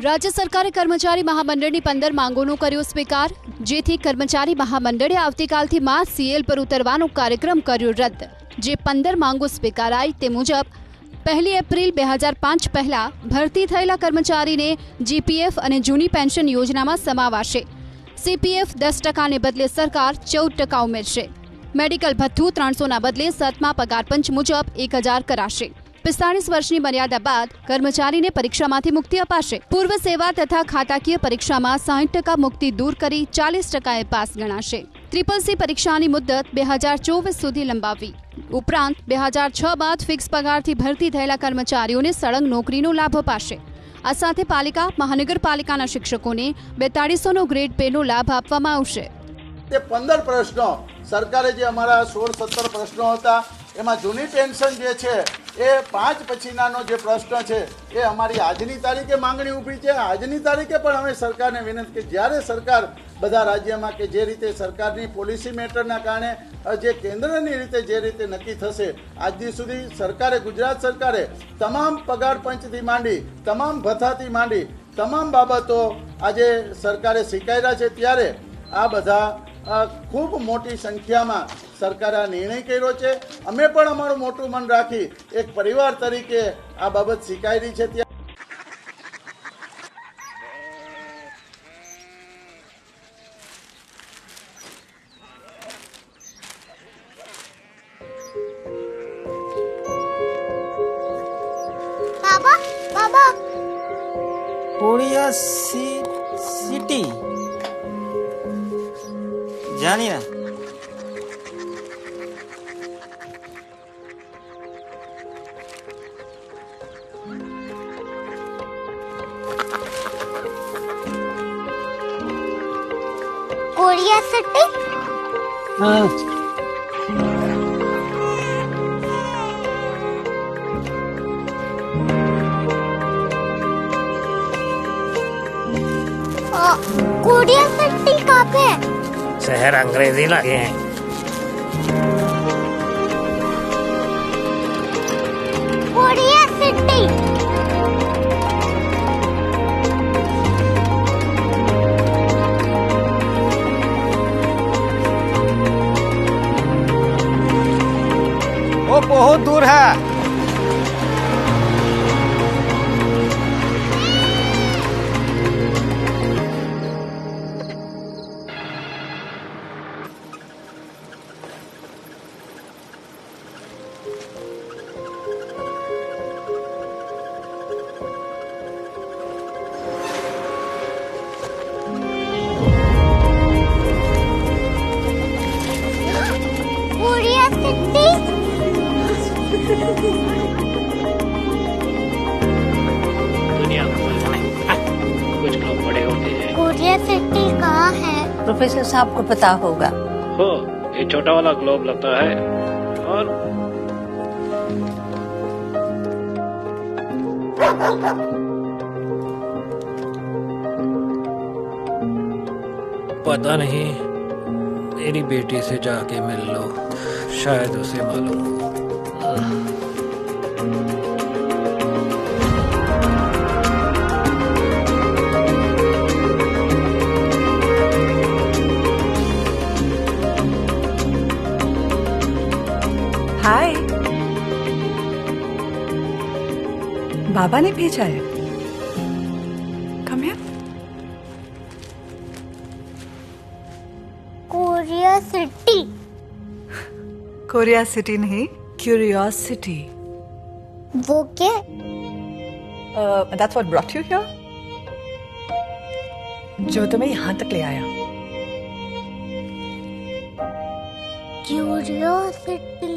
રાજ્ય સરકારે કર્મચારી મહામંડળની 15 માંગોનો કર્યો સ્વીકાર, જેથી કર્મચારી મહામંડળે આવતીકાલથી માસ સીએલ પર ઉતરવાનો કાર્યક્રમ કર્યો રદ। જે 15 માંગો સ્વીકારાઈ તે મુજબ 1 એપ્રિલ 2005 પહેલા ભરતી થયેલા કર્મચારીને જીપીએફ અને જૂની પેન્શન યોજનામાં સમાવાશે। સીપીએફ 10% ને બદલે સરકાર 14% ઉમેરશે। મેડિકલ ભથ્થું 300ના બદલે 7મા પગાર પંચ મુજબ 1000 કરાશે। 45 વર્ષની મર્યાદા બાદ કર્મચારીને પરીક્ષામાંથી મુક્તિ અપાશે। પૂર્વ સેવા તથા ખાતાકીય પરીક્ષામાં 60% મુક્તિ દૂર કરી 40%એ પાસ ગણાશે। ટ્રિપલ સી પરીક્ષાની મુદત 2024 સુધી લંબાવી। ઉપરાંત 2006 બાદ ફિક્સ પગારથી ભરતી થયેલા કર્મચારીઓને સળંગ નોકરીનો લાભ અપાશે। આ સાથે પાલિકા મહાનગરપાલિકાના શિક્ષકોને 4200નો ગ્રેડ પેનો લાભ આપવામાં આવશે। તે 15 પ્રશ્નો સરકારે જે અમારા 16-17 પ્રશ્નો હતા એમાં જૂની પેન્શન જે છે એ 5 પછીનાનો જે પ્રશ્ન છે એ અમારી આજની તારીખે માંગણી ઊભી છે। આજની તારીખે પણ અમે સરકારને વિનંતી કે જ્યારે સરકાર બધા રાજ્યમાં કે જે રીતે સરકારની પોલિસી મેટરના કારણે જે કેન્દ્રની રીતે જે રીતે નક્કી થશે આજની સુધી સરકારે ગુજરાત સરકારે તમામ પગાર પંચથી માંડી તમામ ભથ્થાથી માંડી તમામ બાબતો આજે સરકારે સ્વીકાર્યા છે। ત્યારે આ બધા ખૂબ મોટી સંખ્યામાં સરકારે આ નિર્ણય કર્યો છે। અમે પણ અમારું મોટું મન રાખી એક પરિવાર તરીકે આ બાબત સ્વીકારી છે। बाबा बाबा कोरिया सिटी जानिए कोरिया सिटी कोरिया सिटी कहाँ पे है? शहर अंग्रेजी लगे हैं। कोरिया सिटी वो बहुत दूर है। कोरिया सिटी दुनिया में कुछ लोग बड़े होते हैं। कोरिया सिटी कहाँ है? प्रोफेसर साहब को पता होगा। हो ये छोटा वाला ग्लोब लगता है और पता नहीं, मेरी बेटी से जाके मिल लो, शायद उसे मालूम हो। हाय, बाबा ने भेजा है। Come here. Korea city Korea city नहीं, क्यूरियोसिटी। वो क्या? That's what brought you here? जो तुम्हें यहाँ तक ले आया। क्यूरियोसिटी